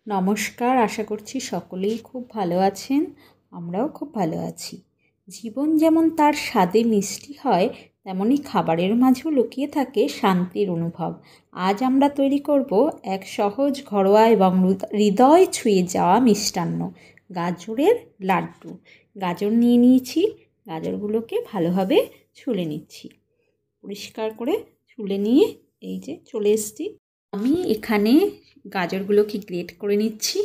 নমস্কার, আশা করছি সকলেই খুব ভালো আছেন। আমরাও খুব ভালো আছি। জীবন যেমন তার স্বাদে মিষ্টি হয়, তেমনি খাবারের মাঝেও লুকিয়ে থাকে শান্তির অনুভব। আজ আমরা তৈরি করব এক সহজ, ঘরোয়া এবং হৃদয় ছুঁয়ে যাওয়া মিষ্টান্ন, গাজরের লাড্ডু। গাজর নিয়ে নিয়েছি, গাজরগুলোকে ভালোভাবে ছুলে নিচ্ছি। পরিষ্কার করে ছুলে নিয়ে এই যে চলে এসেছি। আমি এখানে গাজরগুলোকে গ্রেট করে নিচ্ছি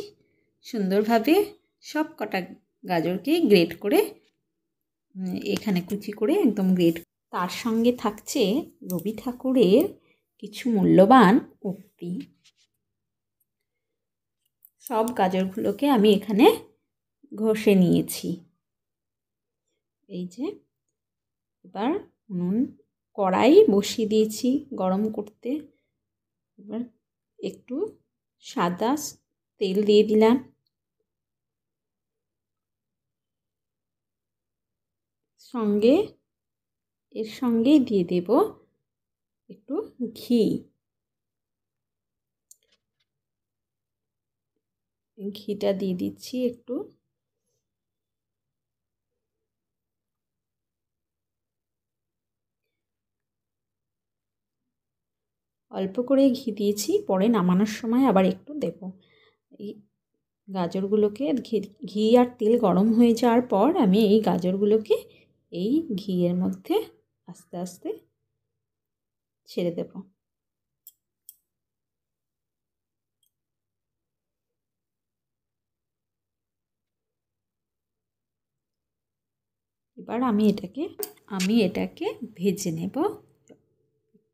সুন্দরভাবে। সব কটা গাজরকে গ্রেট করে এখানে কুচি করে একদম গ্রেট। তার সঙ্গে থাকছে রবি ঠাকুরের কিছু মূল্যবান উক্তি। সব গাজরগুলোকে আমি এখানে ঘষে নিয়েছি। এই যে এবার কড়াই বসিয়ে দিয়েছি গরম করতে। এবার একটু সাদা তেল দিয়ে দিলাম, এর সঙ্গে দিয়ে দেব একটু ঘি। ঘিটা দিয়ে দিচ্ছি একটু। অল্প করে ঘি দিয়েছি, পরে নামানোর সময় আবার একটু দেব। এই গাজরগুলোকে ঘি আর তেল গরম হয়ে যাওয়ার পর আমি এই গাজরগুলোকে এই ঘিয়ের মধ্যে আস্তে আস্তে ছেড়ে দেব। এবার আমি এটাকে ভেজে নেব।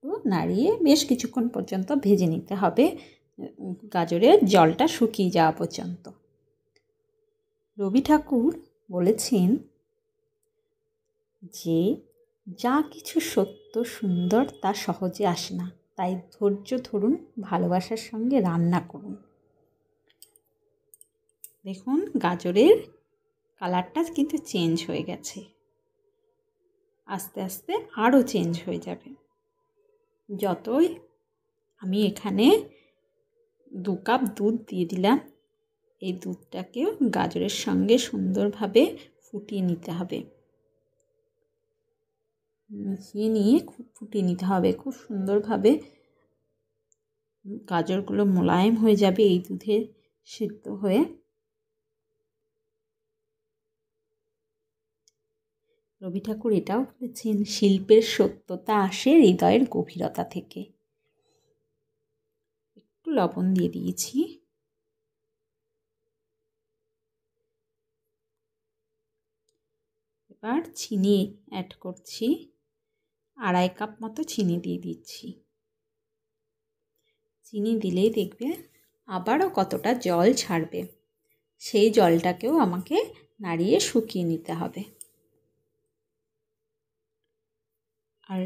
একটু নাড়িয়ে বেশ কিছুক্ষণ পর্যন্ত ভেজে নিতে হবে, গাজরের জলটা শুকিয়ে যাওয়া পর্যন্ত। রবি ঠাকুর বলেছেন যে যা কিছু সত্য সুন্দর তা সহজে আসে না, তাই ধৈর্য ধরুন, ভালোবাসার সঙ্গে রান্না করুন। দেখুন গাজরের কালারটা কিন্তু চেঞ্জ হয়ে গেছে, আস্তে আস্তে আরও চেঞ্জ হয়ে যাবে। যতই আমি এখানে 2 কাপ দুধ দিয়ে দিলাম। এই দুধটাকেও গাজরের সঙ্গে সুন্দরভাবে ফুটিয়ে নিতে হবে। মিশিয়ে নিয়ে খুব ফুটিয়ে নিতে হবে খুব সুন্দরভাবে। গাজরগুলো মোলায়েম হয়ে যাবে এই দুধে সিদ্ধ হয়ে। রবি ঠাকুর এটাও বলেছেন, শিল্পের সত্যতা আসে হৃদয়ের গভীরতা থেকে। একটু লবণ দিয়ে দিয়েছি। এবার চিনি অ্যাড করছি, 2.5 কাপ মতো চিনি দিয়ে দিচ্ছি। চিনি দিলেই দেখবে আবারও কতটা জল ছাড়বে, সেই জলটাকেও আমাকে নাড়িয়ে শুকিয়ে নিতে হবে। আর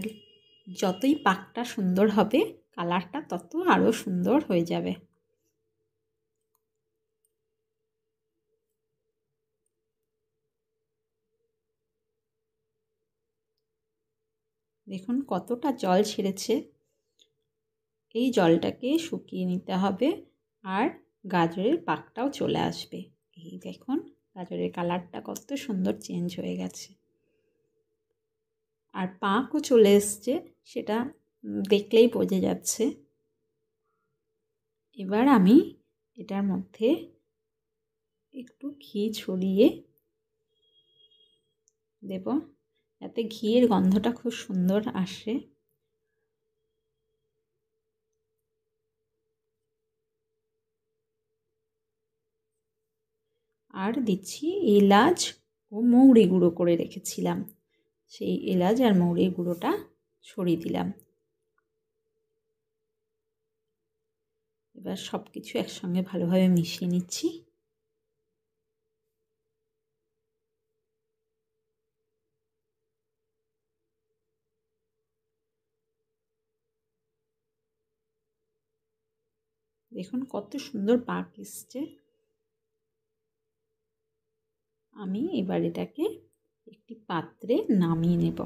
যতই পাকটা সুন্দর হবে, কালারটা তত আরও সুন্দর হয়ে যাবে। দেখুন কতটা জল ছেড়েছে। এই জলটাকে শুকিয়ে নিতে হবে আর গাজরের পাকটাও চলে আসবে। এই দেখুন গাজরের কালারটা কত সুন্দর চেঞ্জ হয়ে গেছে, আর পাকও চলে এসছে, সেটা দেখলেই বোঝা যাচ্ছে। এবার আমি এটার মধ্যে একটু ঘি ছড়িয়ে দেব, যাতে ঘিয়ের গন্ধটা খুব সুন্দর আসে। আর দিচ্ছি এলাচ ও মৌরি গুঁড়ো করে রেখেছিলাম, সেই এলাচ আর মৌরির গুঁড়োটা ছড়িয়ে দিলাম। এবার সব কিছু একসঙ্গে ভালোভাবে মিশিয়ে নিচ্ছি। দেখুন কত সুন্দর পাক এসছে। আমি এবার এটাকে একটি পাত্রে নামিয়ে নেব।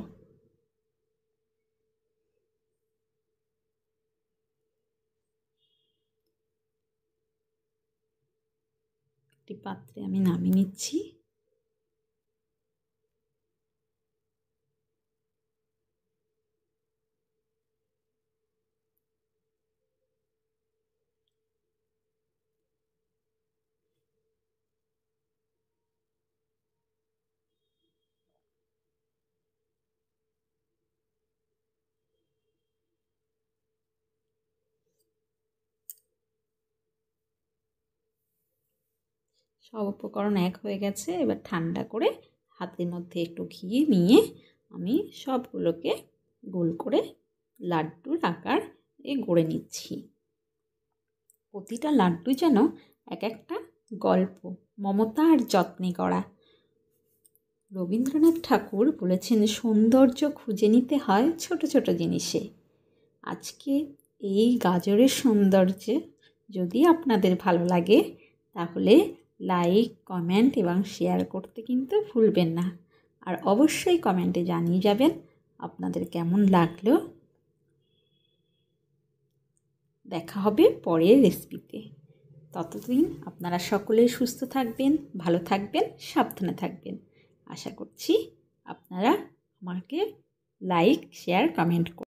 একটি পাত্রে আমি নামিয়ে নিচ্ছি। সব উপকরণ এক হয়ে গেছে। এবার ঠান্ডা করে হাতের মধ্যে একটু ঘি নিয়ে আমি সবগুলোকে গোল করে লাড্ডুর আকার গড়ে নিচ্ছি। প্রতিটা লাড্ডু যেন এক একটা গল্প, মমতা আর যত্নে গড়া। রবীন্দ্রনাথ ঠাকুর বলেছেন, সৌন্দর্য খুঁজে নিতে হয় ছোট ছোট জিনিসে। আজকে এই গাজরের সৌন্দর্যে যদি আপনাদের ভালো লাগে তাহলে লাইক, কমেন্ট এবং শেয়ার করতে কিন্তু ভুলবেন না। আর অবশ্যই কমেন্টে জানিয়ে যাবেন আপনাদের কেমন লাগলো। দেখা হবে পরের রেসিপিতে। ততদিন আপনারা সকলেই সুস্থ থাকবেন, ভালো থাকবেন, সাবধানে থাকবেন। আশা করছি আপনারা আমাকে লাইক, শেয়ার, কমেন্ট করবেন।